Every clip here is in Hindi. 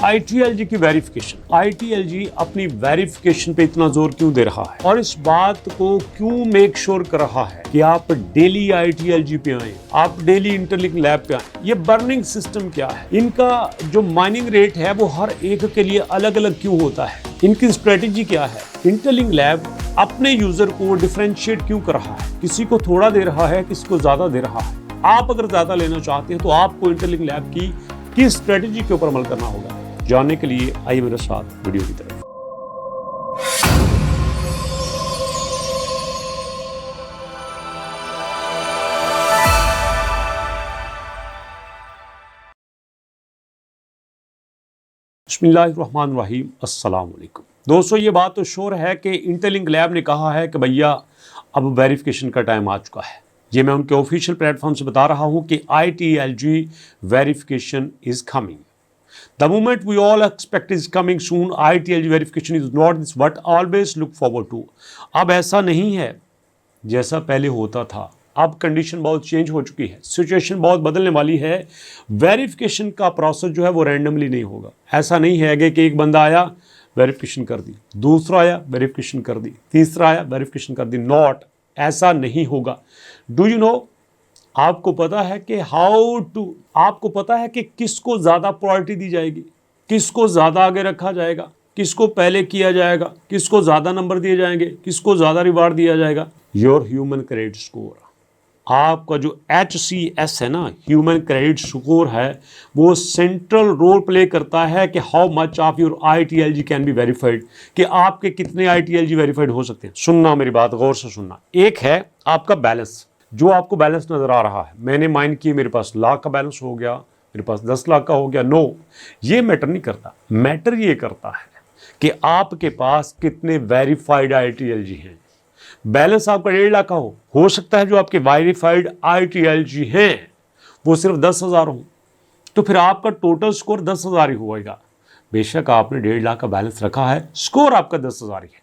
ITLG की वेरिफिकेशन, ITLG अपनी वेरिफिकेशन पे इतना जोर क्यों दे रहा है और इस बात को क्यों मेक श्योर कर रहा है कि आप डेली ITLG पे आए, आप डेली इंटरलिंक लैब पे आए। ये बर्निंग सिस्टम क्या है, इनका जो माइनिंग रेट है वो हर एक के लिए अलग अलग क्यों होता है, इनकी स्ट्रेटेजी क्या है, इंटरलिंक लैब अपने यूजर को डिफरेंशिएट क्यों कर रहा है, किसी को थोड़ा दे रहा है, किसी को ज्यादा दे रहा है। आप अगर ज्यादा लेना चाहते हैं तो आपको इंटरलिंक लैब की किस स्ट्रेटेजी के ऊपर अमल करना होगा, जानने के लिए आइए मेरे साथ वीडियो की तरफ। बिस्मिल्लाहिर्रहमानिर्रहीम, अस्सलाम वालेकुम। दोस्तों, ये बात तो श्योर है कि इंटरलिंक लैब ने कहा है कि भैया अब वेरिफिकेशन का टाइम आ चुका है। ये मैं उनके ऑफिशियल प्लेटफॉर्म से बता रहा हूँ कि ITLG verification is coming. The moment we all expect is coming soon, ITLG verification is not this what always look forward to। अब ऐसा नहीं है जैसा पहले होता था, अब कंडीशन बहुत चेंज हो चुकी है, सिचुएशन बहुत बदलने वाली है। वेरिफिकेशन का प्रोसेस जो है वो रैंडमली नहीं होगा। ऐसा नहीं है कि एक बंदा आया वेरिफिकेशन कर दी, दूसरा आया वेरिफिकेशन कर दी, तीसरा आया वेरिफिकेशन कर दी। नॉट, ऐसा नहीं होगा। डू यू नो, आपको पता है कि आपको पता है कि किसको ज़्यादा प्रायोरिटी दी जाएगी, किसको ज़्यादा आगे रखा जाएगा, किसको पहले किया जाएगा, किसको ज़्यादा नंबर दिए जाएंगे, किसको ज़्यादा रिवार्ड दिया जाएगा। योर ह्यूमन क्रेडिट स्कोर, आपका जो HCS है ना, ह्यूमन क्रेडिट स्कोर है, वो सेंट्रल रोल प्ले करता है कि how much of your ITLG can be verified, कि आपके कितने ITLG वेरीफाइड हो सकते हैं। सुनना मेरी बात, गौर से सुनना। एक है आपका बैलेंस, जो आपको बैलेंस नजर आ रहा है। मैंने माइन किया, मेरे पास लाख का बैलेंस हो गया, मेरे पास 10 लाख का हो गया। नो, ये मैटर नहीं करता। मैटर ये करता है कि आपके पास कितने वेरीफाइड ITLG हैं। बैलेंस आपका 1.5 लाख का हो सकता है जो आपके वेरीफाइड ITLG हैं वो सिर्फ 10,000 हो, तो फिर आपका टोटल स्कोर 10,000 ही होगा। बेशक आपने 1.5 लाख का बैलेंस रखा है, स्कोर आपका 10,000 ही है।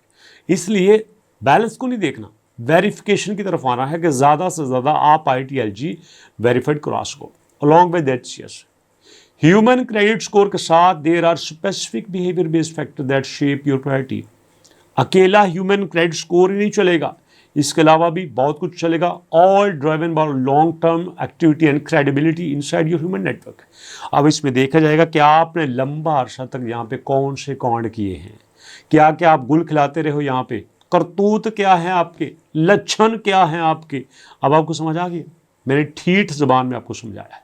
इसलिए बैलेंस को नहीं देखना, वेरिफिकेशन की तरफ आना है कि ज़्यादा से ज़्यादा आप ITLG वेरीफाइड करा सको। Along with that, yes, human credit score के साथ there are specific behaviour based factor that shape your priority. अकेला ह्यूमन क्रेडिट स्कोर ही नहीं चलेगा, इसके अलावा भी बहुत कुछ चलेगा। All driven by long term activity and credibility inside your human network. अब इसमें देखा जाएगा कि आपने लंबा अरसा तक यहाँ पे कौन से कांड किए हैं, क्या क्या आप गुल खिलाते रहे हो, यहाँ पे करतूत क्या है आपके, लक्षण क्या हैं आपके। अब आपको समझ आ गया, मैंने ठीठ जबान में आपको समझाया है।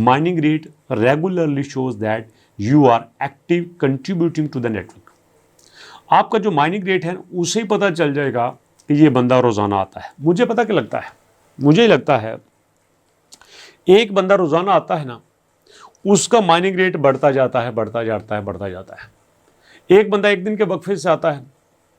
Mining rate regularly shows that you are active contributing to the network. आपका जो माइनिंग रेट है उसे ही पता चल जाएगा कि ये बंदा रोजाना आता है। मुझे पता क्या लगता है, मुझे ही लगता है एक बंदा रोजाना आता है ना, उसका माइनिंग रेट बढ़ता जाता है, बढ़ता जाता है, बढ़ता जाता है। एक बंदा एक दिन के वक्फे से आता है,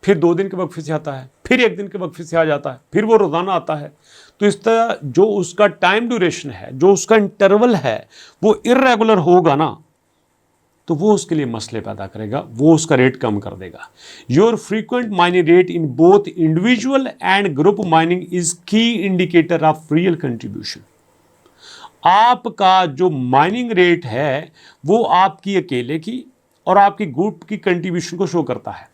फिर 2 दिन के वक्फे से आता है, फिर 1 दिन के वक्फे से आ जाता है, फिर वो रोजाना आता है। तो इस तरह जो उसका टाइम ड्यूरेशन है, जो उसका इंटरवल है, वो इर्रेगुलर होगा ना, तो वो उसके लिए मसले पैदा करेगा, वो उसका रेट कम कर देगा। Your frequent mining rate in both individual and group mining is की इंडिकेटर ऑफ रियल कंट्रीब्यूशन। आपका जो माइनिंग रेट है वो आपकी अकेले की और आपकी ग्रुप की कंट्रीब्यूशन को शो करता है।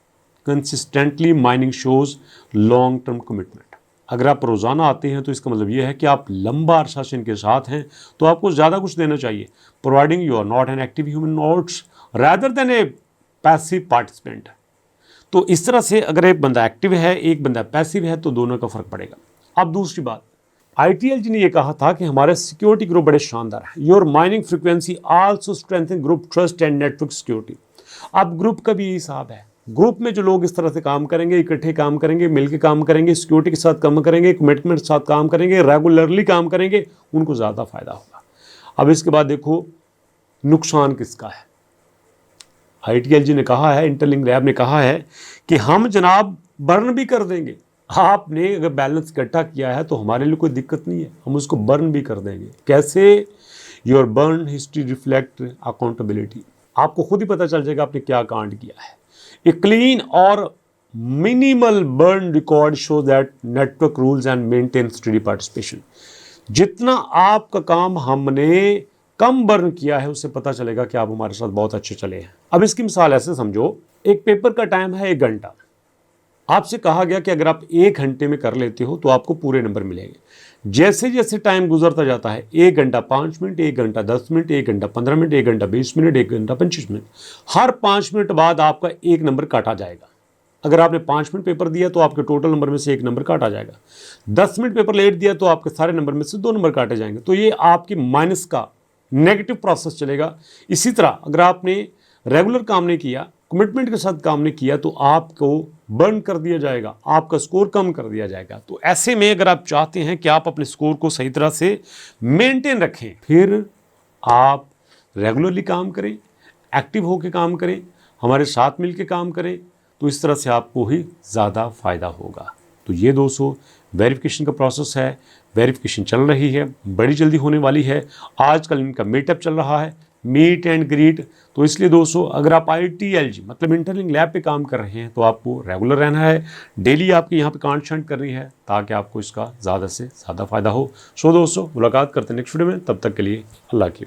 Consistently mining shows long term commitment. अगर आप रोज़ाना आते हैं तो इसका मतलब ये है कि आप लंबा अरसा से इनके साथ हैं, तो आपको ज़्यादा कुछ देना चाहिए। Providing you are not an active human notes rather than a passive participant. तो इस तरह से अगर एक बंदा एक्टिव है, एक बंदा पैसिव है, तो दोनों का फर्क पड़ेगा। अब दूसरी बात, ITLG ने यह कहा था कि हमारे सिक्योरिटी ग्रुप बड़े शानदार है। Your mining frequency also strengthen group trust and network security. अब ग्रुप का भी यही हिसाब है। ग्रुप में जो लोग इस तरह से काम करेंगे, इकट्ठे काम करेंगे, मिलकर काम करेंगे, सिक्योरिटी के साथ काम करेंगे, कमिटमेंट के साथ काम करेंगे, रेगुलरली काम करेंगे, उनको ज़्यादा फायदा होगा। अब इसके बाद देखो नुकसान किसका है। ITLG ने कहा है, इंटरलिंक लैब ने कहा है कि हम जनाब बर्न भी कर देंगे। आपने अगर बैलेंस इकट्ठा किया है तो हमारे लिए कोई दिक्कत नहीं है, हम उसको बर्न भी कर देंगे। कैसे? Your burn history reflect accountability. आपको खुद ही पता चल जाएगा आपने क्या कांड किया है। ए क्लीन और minimal burn record show that network rules and maintain study participation. जितना आपका काम हमने कम बर्न किया है उससे पता चलेगा कि आप हमारे साथ बहुत अच्छे चले हैं। अब इसकी मिसाल ऐसे समझो, एक पेपर का टाइम है 1 घंटा, आपसे कहा गया कि अगर आप 1 घंटे में कर लेते हो तो आपको पूरे नंबर मिलेंगे। जैसे जैसे टाइम गुजरता जाता है, 1 घंटा 5 मिनट, 1 घंटा 10 मिनट, 1 घंटा 15 मिनट, 1 घंटा 20 मिनट, 1 घंटा 25 मिनट, हर 5 मिनट बाद आपका 1 नंबर काटा जाएगा। अगर आपने 5 मिनट पेपर दिया तो आपके टोटल नंबर में से 1 नंबर काटा जाएगा। 10 मिनट पेपर लेट दिया तो आपके सारे नंबर में से 2 नंबर काटे जाएंगे। तो ये आपकी माइनस का नेगेटिव प्रोसेस चलेगा। इसी तरह अगर आपने रेगुलर काम नहीं किया, कमिटमेंट के साथ काम नहीं किया, तो आपको बर्न कर दिया जाएगा, आपका स्कोर कम कर दिया जाएगा। तो ऐसे में अगर आप चाहते हैं कि आप अपने स्कोर को सही तरह से मेंटेन रखें, फिर आप रेगुलरली काम करें, एक्टिव होकर काम करें, हमारे साथ मिलकर काम करें, तो इस तरह से आपको ही ज़्यादा फ़ायदा होगा। तो ये दोस्तों वेरिफिकेशन का प्रोसेस है, वेरिफिकेशन चल रही है, बड़ी जल्दी होने वाली है। आजकल इनका मीटअप चल रहा है, मीट एंड ग्रीट। तो इसलिए दोस्तों अगर आप ITLG मतलब इंटरलिंक लैब पे काम कर रहे हैं तो आपको रेगुलर रहना है, डेली आपकी यहाँ पे कांटेक्ट करनी है ताकि आपको इसका ज़्यादा से ज़्यादा फ़ायदा हो। सो दोस्तों मुलाकात करते हैं नेक्स्ट वीडियो में, तब तक के लिए अल्लाह की।